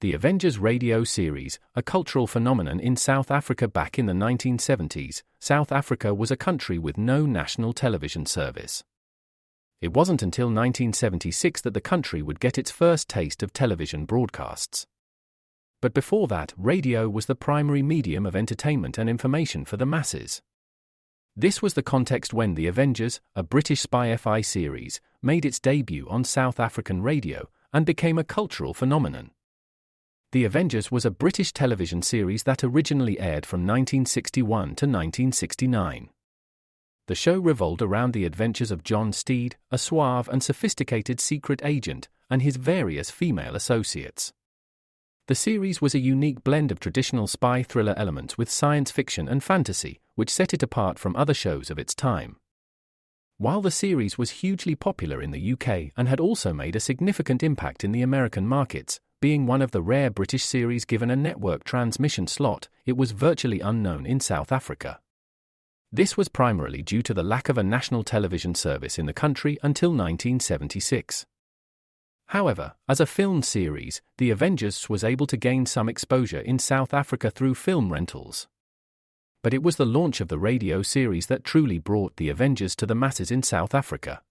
The Avengers radio series, a cultural phenomenon in South Africa back in the 1970s, South Africa was a country with no national television service. It wasn't until 1976 that the country would get its first taste of television broadcasts. But before that, radio was the primary medium of entertainment and information for the masses. This was the context when The Avengers, a British spy-fi series, made its debut on South African radio and became a cultural phenomenon. The Avengers was a British television series that originally aired from 1961 to 1969. The show revolved around the adventures of John Steed, a suave and sophisticated secret agent, and his various female associates. The series was a unique blend of traditional spy thriller elements with science fiction and fantasy, which set it apart from other shows of its time. While the series was hugely popular in the UK and had also made a significant impact in the American markets, being one of the rare British series given a network transmission slot, it was virtually unknown in South Africa. This was primarily due to the lack of a national television service in the country until 1976. However, as a film series, The Avengers was able to gain some exposure in South Africa through film rentals. But it was the launch of the radio series that truly brought The Avengers to the masses in South Africa.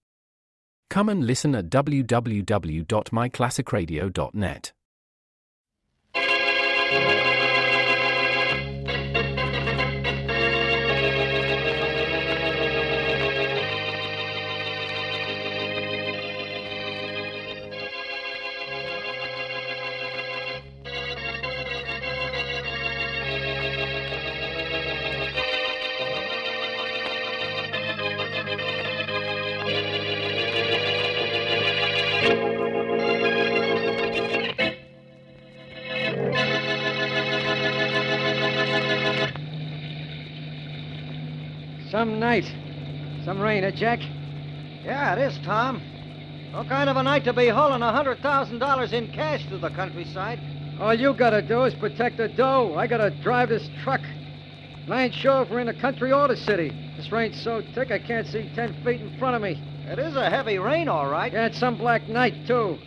Come and listen at www.myclassicradio.net. Some night. Some rain, Jack? Yeah, it is, Tom. No kind of a night to be hauling $100,000 in cash through the countryside. All you gotta do is protect the dough. I gotta drive this truck. And I ain't sure if we're in the country or the city. This rain's so thick I can't see 10 feet in front of me. It is a heavy rain, all right. Yeah, it's some black night, too.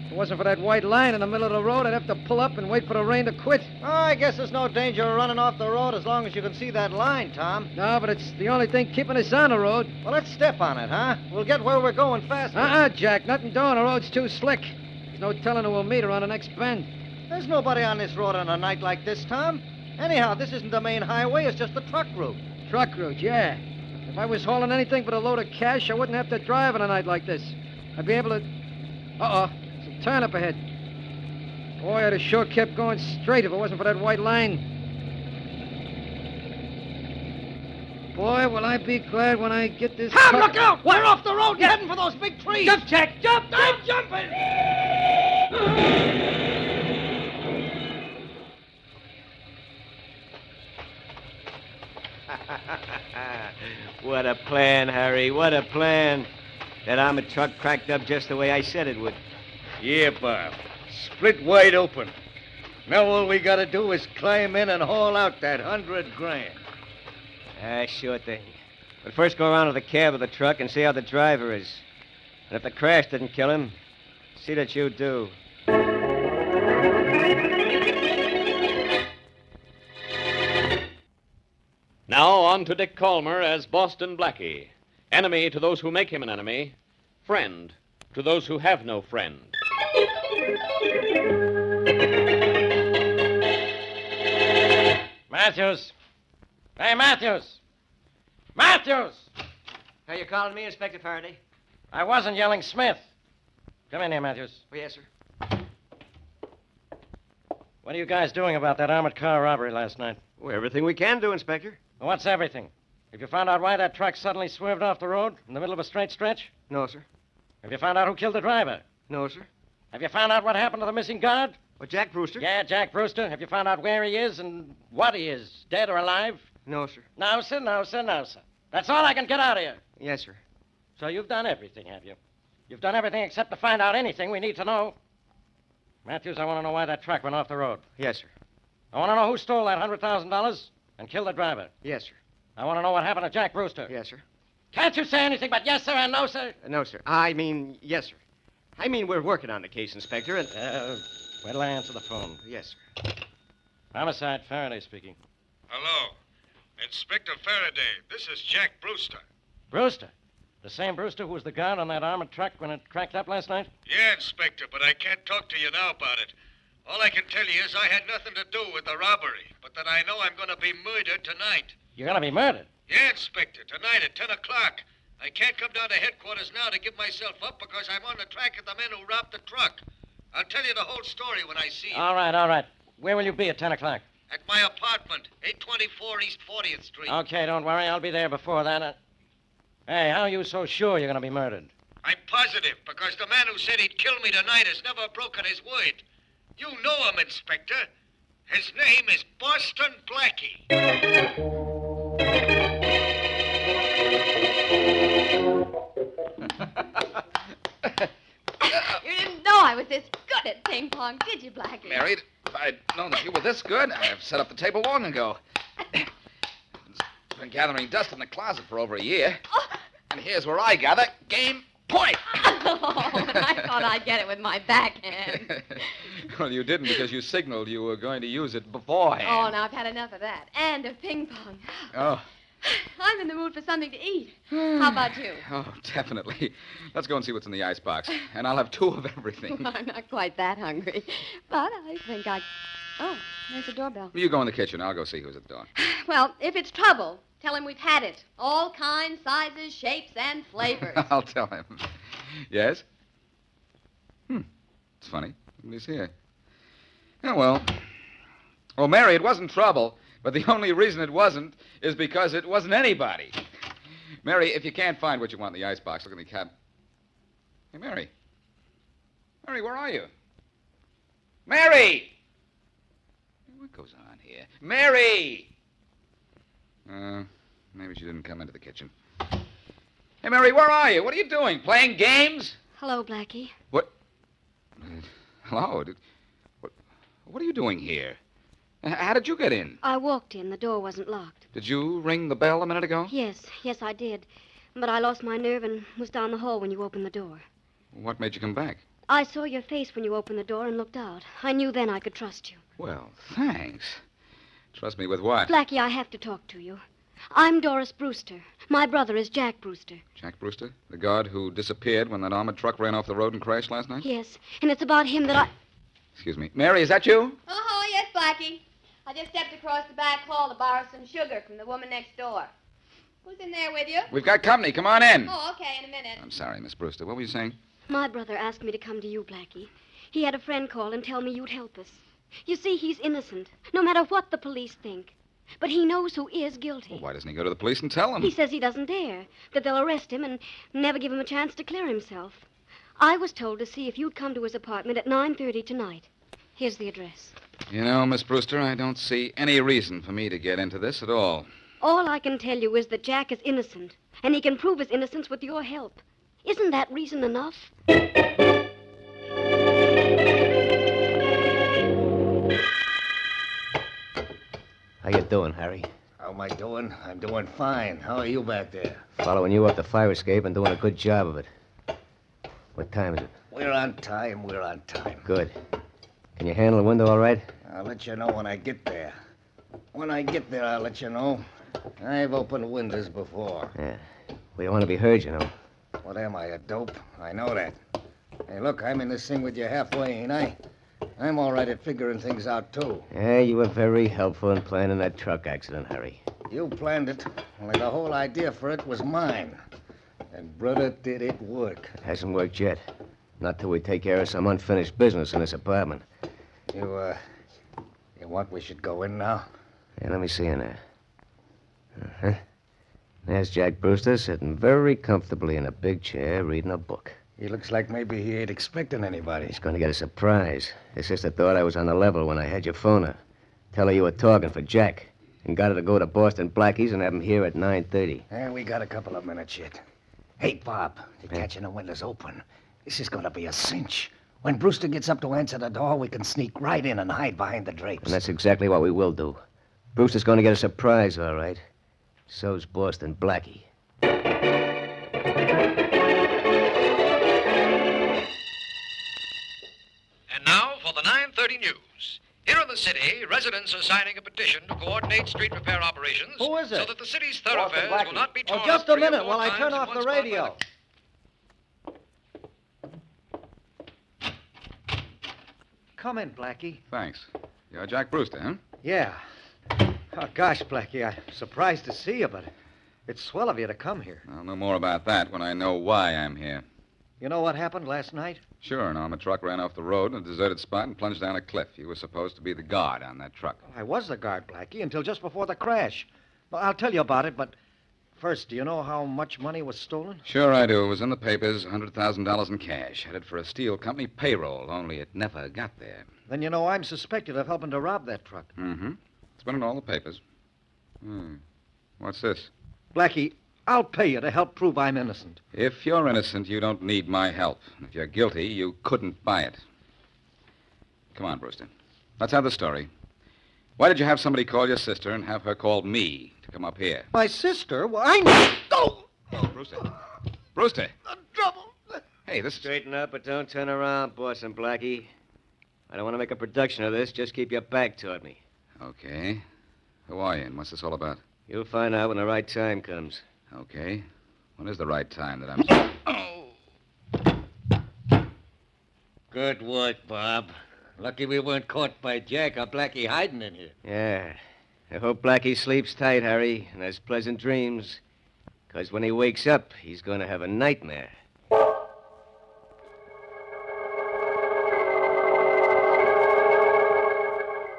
If it wasn't for that white line in the middle of the road, I'd have to pull up and wait for the rain to quit. Oh, I guess there's no danger of running off the road as long as you can see that line, Tom. No, but it's the only thing keeping us on the road. Well, let's step on it, huh? We'll get where we're going faster. Jack. Nothing doing. The road's too slick. There's no telling who we'll meet around the next bend. There's nobody on this road on a night like this, Tom. Anyhow, this isn't the main highway. It's just the truck route. Truck route, yeah. If I was hauling anything but a load of cash, I wouldn't have to drive on a night like this. I'd be able to... Uh-oh. There's a turn up ahead. Boy, I'd have sure kept going straight if it wasn't for that white line. Boy, will I be glad when I get this... Tom, look out! We're off the road. You're heading for those big trees. Jump, Jack! Jump! I'm jumping! What a plan, Harry. What a plan. That armored truck cracked up just the way I said it would. Yeah, Bob. Split wide open. Now all we gotta do is climb in and haul out that $100,000. Sure thing. But first go around to the cab of the truck and see how the driver is. And if the crash didn't kill him, see that you do. Now on to Dick Calmer as Boston Blackie. Enemy to those who make him an enemy. Friend to those who have no friend. Matthews! Hey, Matthews! Matthews! Are you calling me, Inspector Faraday? I wasn't yelling Smith. Come in here, Matthews. Oh, yes, sir. What are you guys doing about that armored car robbery last night? Well, everything we can do, Inspector. Well, what's everything? Have you found out why that truck suddenly swerved off the road in the middle of a straight stretch? No, sir. Have you found out who killed the driver? No, sir. Have you found out what happened to the missing guard? Well, Jack Brewster? Yeah, Jack Brewster. Have you found out where he is and what he is, dead or alive? No, sir. No, sir. That's all I can get out of you. Yes, sir. So you've done everything, have you? You've done everything except to find out anything we need to know. Matthews, I want to know why that truck went off the road. Yes, sir. I want to know who stole that $100,000 and killed the driver. Yes, sir. I want to know what happened to Jack Brewster. Yes, sir. Can't you say anything but yes, sir, and no, sir? No, sir. I mean, yes, sir. I mean, we're working on the case, Inspector, and... Wait till I answer the phone. Yes, sir. Homicide, Faraday speaking. Hello. Inspector Faraday, this is Jack Brewster. Brewster? The same Brewster who was the guard on that armored truck when it cracked up last night? Yeah, Inspector, but I can't talk to you now about it. All I can tell you is I had nothing to do with the robbery, but that I know I'm going to be murdered tonight. You're gonna be murdered? Yeah, Inspector, tonight at 10 o'clock. I can't come down to headquarters now to give myself up because I'm on the track of the men who robbed the truck. I'll tell you the whole story when I see you. All right. Where will you be at 10 o'clock? At my apartment, 824 East 40th Street. Okay, don't worry. I'll be there before that. Hey, how are you so sure you're gonna be murdered? I'm positive, because the man who said he'd kill me tonight has never broken his word. You know him, Inspector. His name is Boston Blackie. You didn't know I was this good at ping pong, did you, Blackie? Married? If I'd known that you were this good, I'd have set up the table long ago. It's been gathering dust in the closet for over a year. Oh. And here's where I gather. Game point. Oh, and I thought I'd get it with my backhand. Well, you didn't because you signaled you were going to use it beforehand. Oh, now I've had enough of that. And of ping pong. Oh. I'm in the mood for something to eat. How about you? Oh, definitely. Let's go and see what's in the icebox. And I'll have 2 of everything. Well, I'm not quite that hungry. But I think I... Oh, there's the doorbell. You go in the kitchen. I'll go see who's at the door. Well, if it's trouble, tell him we've had it. All kinds, sizes, shapes, and flavors. I'll tell him. Yes? It's funny. Nobody's here. Oh, well. Well, Mary, it wasn't trouble. But the only reason it wasn't is because it wasn't anybody. Mary, if you can't find what you want in the icebox, look in the cab. Hey, Mary. Mary, where are you? Mary! What goes on here? Mary! Maybe she didn't come into the kitchen. Hey, Mary, where are you? What are you doing? Playing games? Hello, Blackie. What? Hello? What are you doing here? How did you get in? I walked in. The door wasn't locked. Did you ring the bell a minute ago? Yes, I did. But I lost my nerve and was down the hall when you opened the door. What made you come back? I saw your face when you opened the door and looked out. I knew then I could trust you. Well, thanks. Trust me with what? Blackie, I have to talk to you. I'm Doris Brewster. My brother is Jack Brewster. Jack Brewster? The guard who disappeared when that armored truck ran off the road and crashed last night? Yes, and it's about him that I... Excuse me. Mary, is that you? Uh-huh, yes, Blackie. I just stepped across the back hall to borrow some sugar from the woman next door. Who's in there with you? We've got company. Come on in. Oh, okay, in a minute. I'm sorry, Miss Brewster. What were you saying? My brother asked me to come to you, Blackie. He had a friend call and tell me you'd help us. You see, he's innocent, no matter what the police think. But he knows who is guilty. Well, why doesn't he go to the police and tell them? He says he doesn't dare, that they'll arrest him and never give him a chance to clear himself. I was told to see if you'd come to his apartment at 9:30 tonight. Here's the address. You know, Miss Brewster, I don't see any reason for me to get into this at all. All I can tell you is that Jack is innocent, and he can prove his innocence with your help. Isn't that reason enough? How you doing, Harry? How am I doing? I'm doing fine. How are you back there? Following you up the fire escape and doing a good job of it. What time is it? We're on time. We're on time. Good. Can you handle the window all right? I'll let you know when I get there. When I get there, I'll let you know. I've opened windows before. Yeah. We don't want to be heard, you know. What am I, a dope? I know that. Hey, look, I'm in this thing with you halfway, ain't I? I'm all right at figuring things out, too. Yeah, you were very helpful in planning that truck accident, Harry. You planned it. Only the whole idea for it was mine. And, brother, did it work. It hasn't worked yet. Not till we take care of some unfinished business in this apartment. You want we should go in now? Yeah, let me see in there. Uh-huh. There's Jack Brewster sitting very comfortably in a big chair reading a book. He looks like maybe he ain't expecting anybody. He's going to get a surprise. His sister thought I was on the level when I had your phone her. Tell her you were talking for Jack. And got her to go to Boston Blackie's and have him here at 9:30. Yeah, we got a couple of minutes yet. Hey, Bob, you're catching the windows open. This is going to be a cinch. When Brewster gets up to answer the door, we can sneak right in and hide behind the drapes. And that's exactly what we will do. Brewster's going to get a surprise, all right. So's Boston Blackie. And now for the ninth news. Here in the city, residents are signing a petition to coordinate street repair operations. Who is it? So that the city's thoroughfares will not be torn Oh, just up a 3 or minute 4 while I times turn in off one the spot by radio. Come in, Blackie. Thanks. You're Jack Brewster, huh? Yeah. Oh, gosh, Blackie, I'm surprised to see you, but it's swell of you to come here. I'll know more about that when I know why I'm here. You know what happened last night? Sure, an armored truck ran off the road in a deserted spot and plunged down a cliff. You were supposed to be the guard on that truck. I was the guard, Blackie, until just before the crash. Well, I'll tell you about it, but first, do you know how much money was stolen? Sure I do. It was in the papers, $100,000 in cash, headed for a steel company payroll, only it never got there. Then you know I'm suspected of helping to rob that truck. Mm-hmm. It's been in all the papers. What's this? Blackie, I'll pay you to help prove I'm innocent. If you're innocent, you don't need my help. If you're guilty, you couldn't buy it. Come on, Brewster. Let's have the story. Why did you have somebody call your sister and have her call me to come up here? My sister? Well, I know. Oh! Brewster. Brewster. The trouble. Hey, this is... Straighten up, but don't turn around, Boston Blackie. I don't want to make a production of this. Just keep your back toward me. Okay. Who are you and what's this all about? You'll find out when the right time comes. Okay. When is the right time that I'm... Good work, Bob. Lucky we weren't caught by Jack or Blackie hiding in here. Yeah. I hope Blackie sleeps tight, Harry, and has pleasant dreams. Because when he wakes up, he's going to have a nightmare.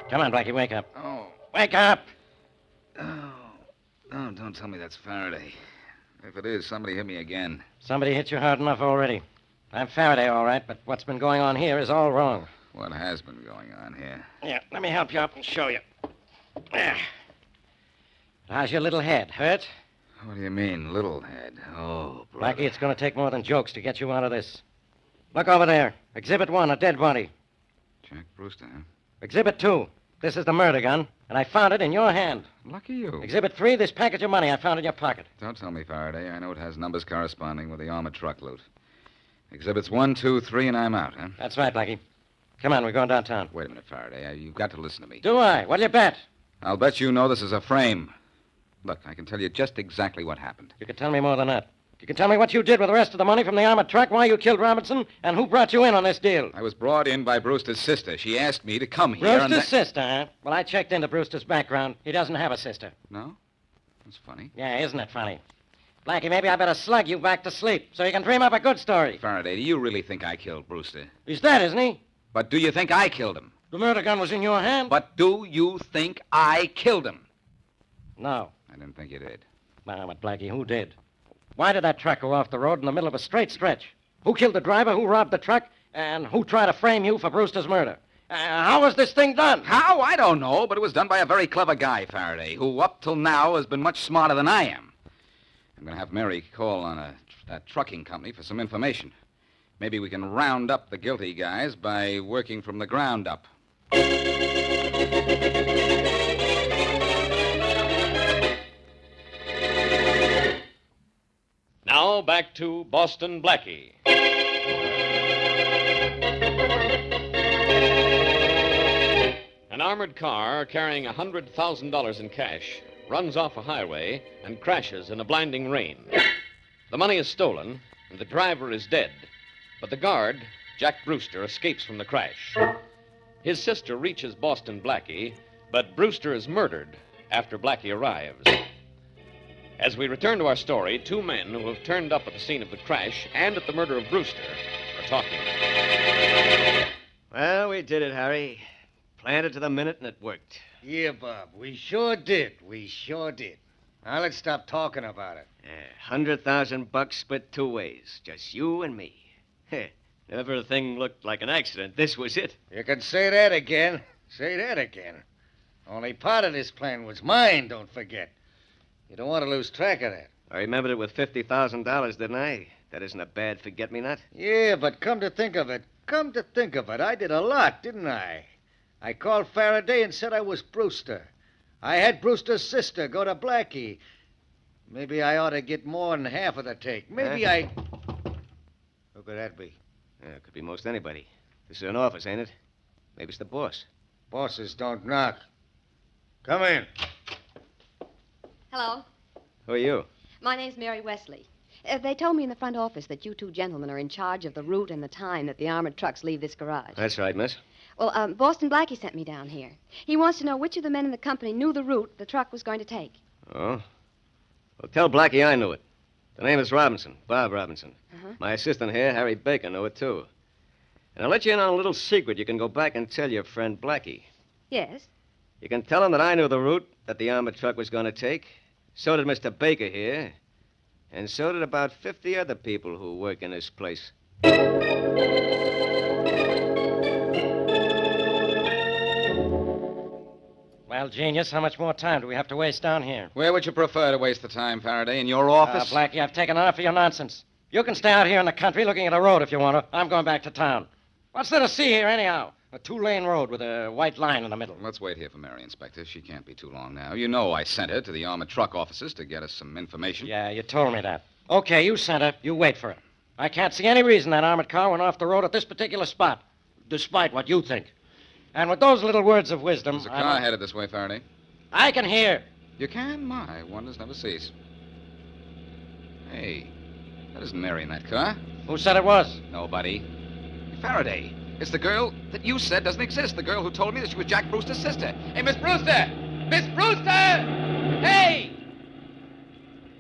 Come on, Blackie, wake up. Oh. Wake up! Oh. Oh, don't tell me that's Faraday. If it is, somebody hit me again. Somebody hit you hard enough already. I'm Faraday, all right, but what's been going on here is all wrong. What has been going on here? Yeah, let me help you up and show you. There. How's your little head? Hurt? What do you mean, little head? Oh, Blackie, it's going to take more than jokes to get you out of this. Look over there. Exhibit 1, a dead body. Jack Brewster, huh? Exhibit 2, this is the murder gun, and I found it in your hand. Lucky you. Exhibit 3, this package of money I found in your pocket. Don't tell me, Faraday. I know it has numbers corresponding with the armored truck loot. Exhibits 1, 2, 3, and I'm out, huh? That's right, Blackie. Come on, we're going downtown. Wait a minute, Faraday. You've got to listen to me. Do I? What'll you bet? I'll bet you know this is a frame. Look, I can tell you just exactly what happened. You can tell me more than that. You can tell me what you did with the rest of the money from the armored truck, why you killed Robinson, and who brought you in on this deal. I was brought in by Brewster's sister. She asked me to come here Brewster's sister, huh? Well, I checked into Brewster's background. He doesn't have a sister. No? That's funny. Yeah, isn't it funny? Blackie, maybe I better slug you back to sleep so you can dream up a good story. Faraday, do you really think I killed Brewster? He's dead, isn't he? But do you think I killed him? The murder gun was in your hand? But do you think I killed him? No. I didn't think you did. No, but Blackie, who did? Why did that truck go off the road in the middle of a straight stretch? Who killed the driver? Who robbed the truck? And who tried to frame you for Brewster's murder? How was this thing done? How? I don't know, but it was done by a very clever guy, Faraday, who up till now has been much smarter than I am. I'm going to have Mary call on a trucking company for some information. Maybe we can round up the guilty guys by working from the ground up. Now back to Boston Blackie. An armored car carrying $100,000 in cash runs off a highway and crashes in a blinding rain. The money is stolen, and the driver is dead. But the guard, Jack Brewster, escapes from the crash. His sister reaches Boston Blackie, but Brewster is murdered after Blackie arrives. As we return to our story, 2 men who have turned up at the scene of the crash and at the murder of Brewster are talking. Well, we did it, Harry. Planned it to the minute, and it worked. Yeah, Bob, we sure did. We sure did. Now let's stop talking about it. $100,000 split 2 ways. Just you and me. Never a thing looked like an accident. This was it. You can say that again. Say that again. Only part of this plan was mine, don't forget. You don't want to lose track of that. I remembered it with $50,000, didn't I? That isn't a bad forget-me-not. Yeah, but come to think of it, I did a lot, didn't I? I called Faraday and said I was Brewster. I had Brewster's sister go to Blackie. Maybe I ought to get more than half of the take. Maybe I... Who could that be? It could be most anybody. This is an office, ain't it? Maybe it's the boss. Bosses don't knock. Come in. Hello. Who are you? My name's Mary Wesley. They told me in the front office that you two gentlemen are in charge of the route and the time that the armored trucks leave this garage. That's right, miss. Well, Boston Blackie sent me down here. He wants to know which of the men in the company knew the route the truck was going to take. Oh? Well, tell Blackie I knew it. The name is Robinson, Bob Robinson. Uh-huh. My assistant here, Harry Baker, knew it, too. And I'll let you in on a little secret you can go back and tell your friend Blackie. Yes? You can tell him that I knew the route that the armored truck was going to take. So did Mr. Baker here. And so did about 50 other people who work in this place. Well, genius, how much more time do we have to waste down here? Where would you prefer to waste the time, Faraday? In your office? Blackie, I've taken enough of your nonsense. You can stay out here in the country looking at a road if you want to. I'm going back to town. What's there to see here, anyhow? A two-lane road with a white line in the middle. Let's wait here for Mary, Inspector. She can't be too long now. You know I sent her to the armored truck offices to get us some information. Yeah, you told me that. Okay, you sent her. You wait for her. I can't see any reason that armored car went off the road at this particular spot, despite what you think. And with those little words of wisdom... There's a car headed this way, Faraday. I can hear. You can? My, wonders never cease. Hey, that isn't Mary in that car. Who said it was? Nobody. Faraday. It's the girl that you said doesn't exist. The girl who told me that she was Jack Brewster's sister. Hey, Miss Brewster! Miss Brewster! Hey!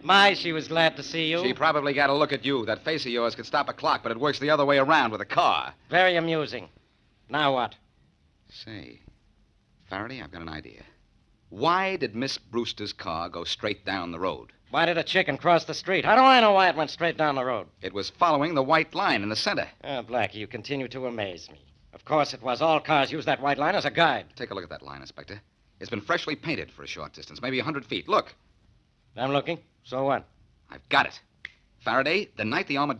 My, she was glad to see you. She probably got a look at you. That face of yours could stop a clock, but it works the other way around with a car. Very amusing. Now what? Say, Faraday, I've got an idea. Why did Miss Brewster's car go straight down the road? Why did a chicken cross the street? How do I know why it went straight down the road? It was following the white line in the center. Oh, Blackie, you continue to amaze me. Of course it was. All cars use that white line as a guide. Take a look at that line, Inspector. It's been freshly painted for a short distance, maybe 100 feet. Look. I'm looking. So what? I've got it. Faraday, the night the armored...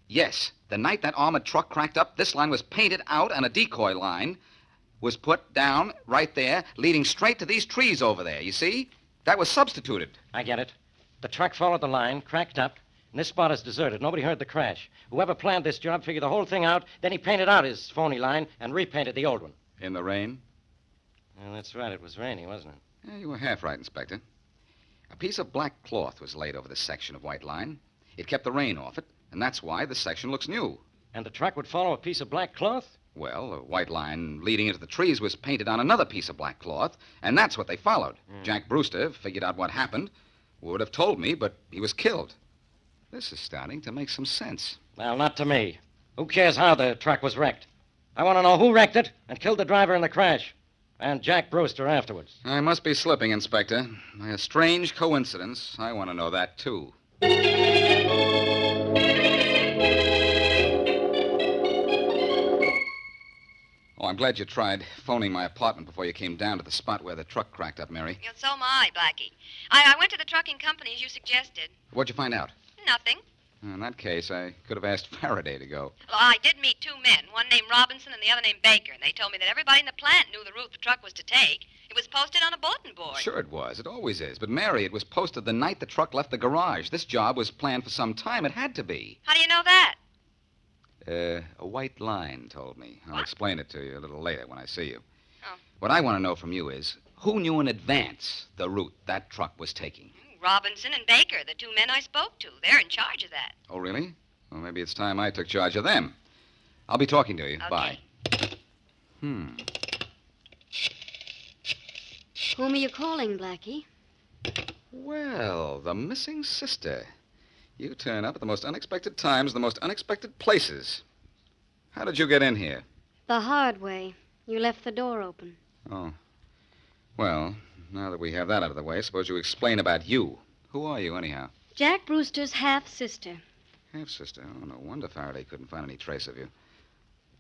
Yes, the night that armored truck cracked up, this line was painted out and a decoy line was put down right there, leading straight to these trees over there. You see? That was substituted. I get it. The truck followed the line, cracked up, and this spot is deserted. Nobody heard the crash. Whoever planned this job figured the whole thing out, then he painted out his phony line and repainted the old one. In the rain? Well, that's right. It was rainy, wasn't it? Yeah, you were half right, Inspector. A piece of black cloth was laid over this section of white line. It kept the rain off it, and that's why this section looks new. And the truck would follow a piece of black cloth? Well, the white line leading into the trees was painted on another piece of black cloth, and that's what they followed. Jack Brewster figured out what happened, would have told me, but he was killed. This is starting to make some sense. Well, not to me. Who cares how the truck was wrecked? I want to know who wrecked it and killed the driver in the crash. And Jack Brewster afterwards. I must be slipping, Inspector. By a strange coincidence, I want to know that, too. Oh, I'm glad you tried phoning my apartment before you came down to the spot where the truck cracked up, Mary. Yeah, so am I, Blackie. I went to the trucking company as you suggested. What'd you find out? Nothing. In that case, I could have asked Faraday to go. Well, I did meet two men, one named Robinson and the other named Baker, and they told me that everybody in the plant knew the route the truck was to take. It was posted on a bulletin board. Sure it was. It always is. But, Mary, it was posted the night the truck left the garage. This job was planned for some time. It had to be. How do you know that? A white line told me. I'll explain it to you a little later when I see you. Oh. What I want to know from you is, who knew in advance the route that truck was taking? Robinson and Baker, the two men I spoke to. They're in charge of that. Oh, really? Well, maybe it's time I took charge of them. I'll be talking to you. Okay. Bye. Whom are you calling, Blackie? Well, the missing sister. You turn up at the most unexpected times, the most unexpected places. How did you get in here? The hard way. You left the door open. Oh. Well, now that we have that out of the way, suppose you explain about you. Who are you, anyhow? Jack Brewster's half-sister. Half-sister? Oh, no wonder Faraday couldn't find any trace of you.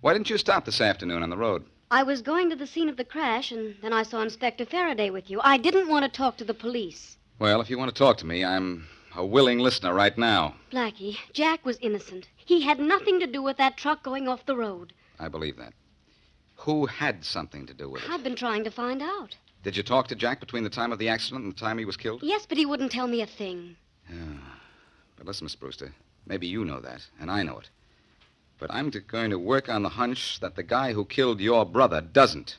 Why didn't you stop this afternoon on the road? I was going to the scene of the crash, and then I saw Inspector Faraday with you. I didn't want to talk to the police. Well, if you want to talk to me, I'm a willing listener right now. Blackie, Jack was innocent. He had nothing to do with that truck going off the road. I believe that. Who had something to do with it? I've been trying to find out. Did you talk to Jack between the time of the accident and the time he was killed? Yes, but he wouldn't tell me a thing. Yeah. But listen, Miss Brewster, maybe you know that, and I know it. But I'm going to work on the hunch that the guy who killed your brother doesn't.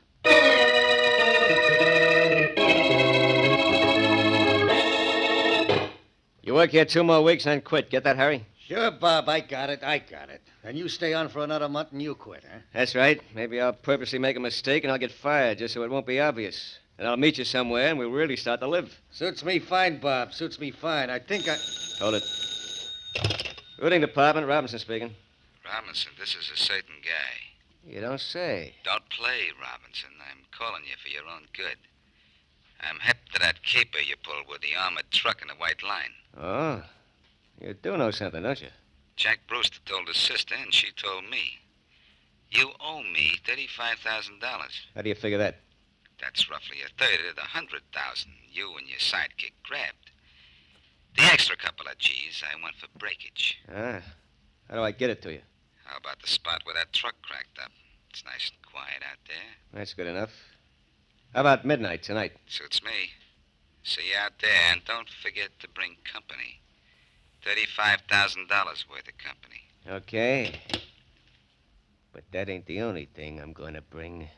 You work here 2 more weeks and quit. Get that, Harry? Sure, Bob, I got it. And you stay on for another month and you quit, huh? That's right. Maybe I'll purposely make a mistake and I'll get fired just so it won't be obvious. And I'll meet you somewhere and we'll really start to live. Suits me fine, Bob. Suits me fine. I think I... Hold it. Routing department, Robinson speaking. Robinson, this is a certain guy. You don't say. Don't play, Robinson. I'm calling you for your own good. I'm hip to that caper you pulled with the armored truck and the white line. Oh, you do know something, don't you? Jack Brewster told his sister, and she told me. You owe me $35,000. How do you figure that? That's roughly a third of the $100,000 you and your sidekick grabbed. The extra couple of G's I want for breakage. Ah, how do I get it to you? How about the spot where that truck cracked up? It's nice and quiet out there. That's good enough. How about midnight tonight? Suits me. See you out there, and don't forget to bring company. $35,000 worth of company. Okay. But that ain't the only thing I'm going to bring.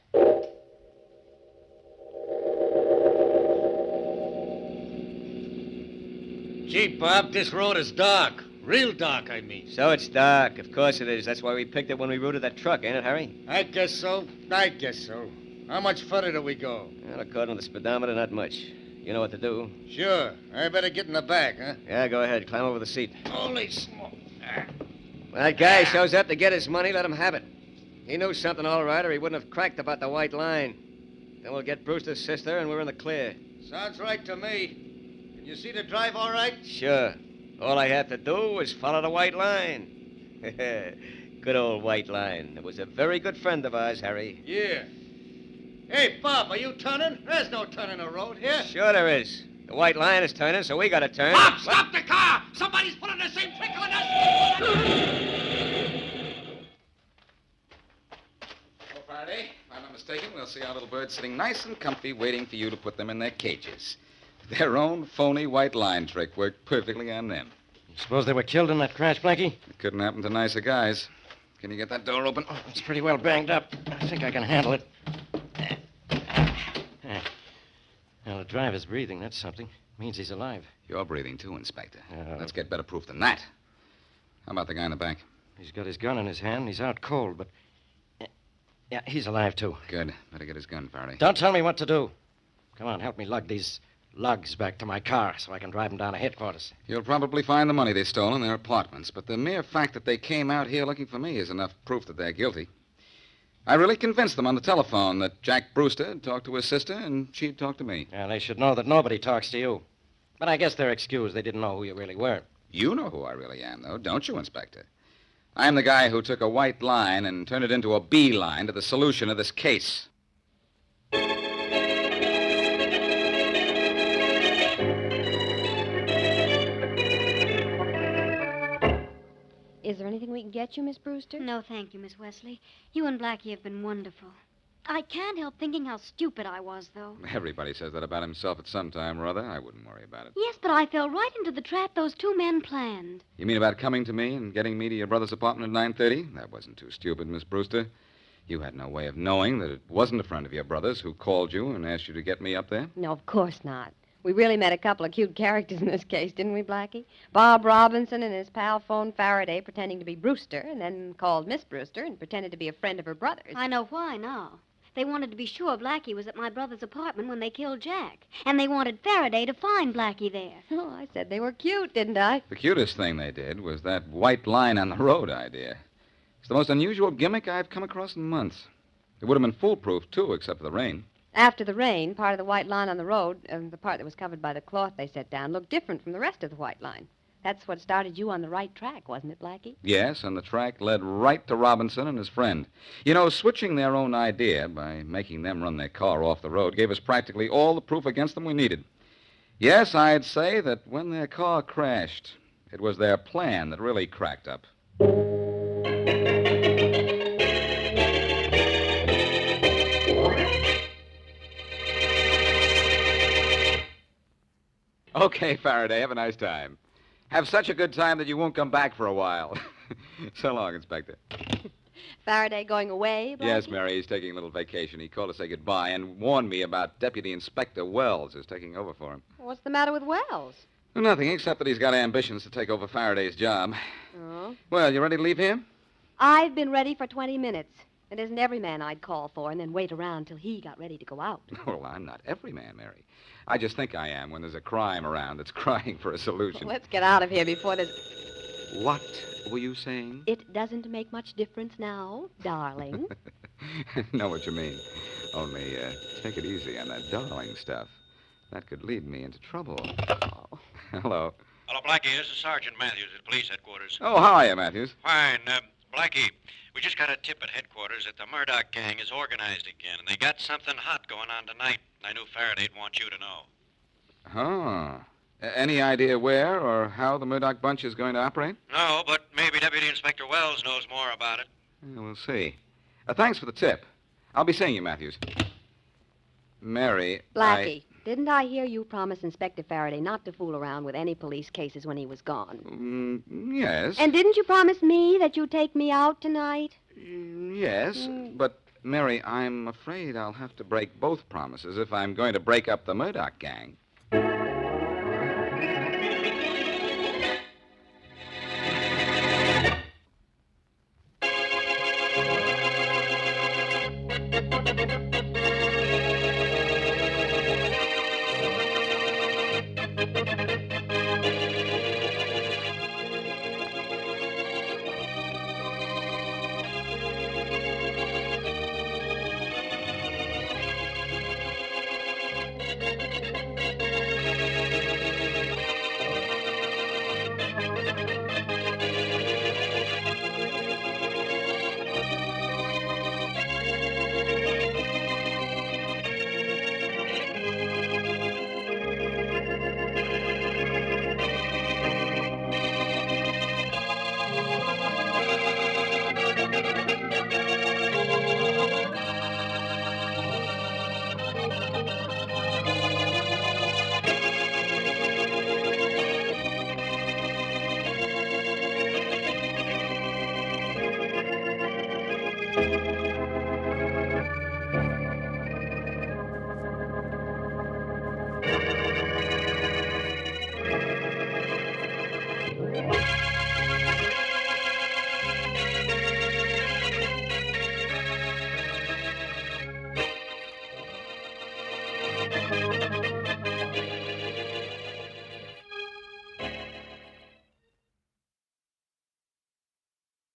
Gee, Bob, this road is dark. Real dark, I mean. So it's dark. Of course it is. That's why we picked it when we routed that truck, ain't it, Harry? I guess so. How much further do we go? Well, according to the speedometer, not much. You know what to do. Sure. I better get in the back, huh? Yeah, go ahead. Climb over the seat. Holy smoke. When that guy shows up to get his money, let him have it. He knew something all right, or he wouldn't have cracked about the white line. Then we'll get Brewster's sister, and we're in the clear. Sounds right to me. Can you see the drive all right? Sure. All I have to do was follow the white line. Good old white line. It was a very good friend of ours, Harry. Yeah. Hey, Bob, are you turning? There's no turning the road here. Sure there is. The white line is turning, so we gotta turn. Bob, stop the car! Somebody's pulling the same trick on us! Hello, Faraday. If I'm not mistaken, we'll see our little birds sitting nice and comfy waiting for you to put them in their cages. Their own phony white line trick worked perfectly on them. You suppose they were killed in that crash, Blackie? It couldn't happen to nicer guys. Can you get that door open? Oh, it's pretty well banged up. I think I can handle it. Well, the driver's breathing. That's something. Means he's alive. You're breathing too, Inspector. Let's get better proof than that. How about the guy in the back? He's got his gun in his hand. He's out cold, but... Yeah, he's alive, too. Good. Better get his gun, Faraday. Don't tell me what to do. Come on, help me lug these lugs back to my car so I can drive them down to headquarters. You'll probably find the money they stole in their apartments, but the mere fact that they came out here looking for me is enough proof that they're guilty. I really convinced them on the telephone that Jack Brewster had talked to his sister and she'd talked to me. Yeah, they should know that nobody talks to you. But I guess they're excused. They didn't know who you really were. You know who I really am, though, don't you, Inspector? I'm the guy who took a white line and turned it into a B line to the solution of this case. Is there anything we can get you, Miss Brewster? No, thank you, Miss Wesley. You and Blackie have been wonderful. I can't help thinking how stupid I was, though. Everybody says that about himself at some time or other. I wouldn't worry about it. Yes, but I fell right into the trap those two men planned. You mean about coming to me and getting me to your brother's apartment at 9:30? That wasn't too stupid, Miss Brewster. You had no way of knowing that it wasn't a friend of your brother's who called you and asked you to get me up there? No, of course not. We really met a couple of cute characters in this case, didn't we, Blackie? Bob Robinson and his pal phoned Faraday pretending to be Brewster, and then called Miss Brewster and pretended to be a friend of her brother's. I know why now. They wanted to be sure Blackie was at my brother's apartment when they killed Jack. And they wanted Faraday to find Blackie there. Oh, I said they were cute, didn't I? The cutest thing they did was that white line on the road idea. It's the most unusual gimmick I've come across in months. It would have been foolproof, too, except for the rain. After the rain, part of the white line on the road, the part that was covered by the cloth they set down, looked different from the rest of the white line. That's what started you on the right track, wasn't it, Blackie? Yes, and the track led right to Robinson and his friend. You know, switching their own idea by making them run their car off the road gave us practically all the proof against them we needed. Yes, I'd say that when their car crashed, it was their plan that really cracked up. Okay, Faraday, have a nice time. Have such a good time that you won't come back for a while. So long, Inspector. Faraday going away, Blackie? Yes, Mary, he's taking a little vacation. He called to say goodbye and warned me about Deputy Inspector Wells who's taking over for him. What's the matter with Wells? Well, nothing, except that he's got ambitions to take over Faraday's job. Oh? Well, you ready to leave here? I've been ready for 20 minutes. It isn't every man I'd call for and then wait around till he got ready to go out. Well, I'm not every man, Mary. I just think I am when there's a crime around that's crying for a solution. Let's get out of here before there's... What were you saying? It doesn't make much difference now, darling. I know what you mean. Only, take it easy on that darling stuff. That could lead me into trouble. Oh. Hello. Hello, Blackie. This is Sergeant Matthews at police headquarters. Oh, how are you, Matthews? Fine. Blackie, we just got a tip at headquarters that the Murdoch gang is organized again, and they got something hot going on tonight. I knew Faraday'd want you to know. Huh. Any idea where or how the Murdoch bunch is going to operate? No, but maybe Deputy Inspector Wells knows more about it. Yeah, we'll see. Thanks for the tip. I'll be seeing you, Matthews. Mary, Blackie, didn't I hear you promise Inspector Faraday not to fool around with any police cases when he was gone? Yes. And didn't you promise me that you'd take me out tonight? Yes, but, Mary, I'm afraid I'll have to break both promises if I'm going to break up the Murdoch gang.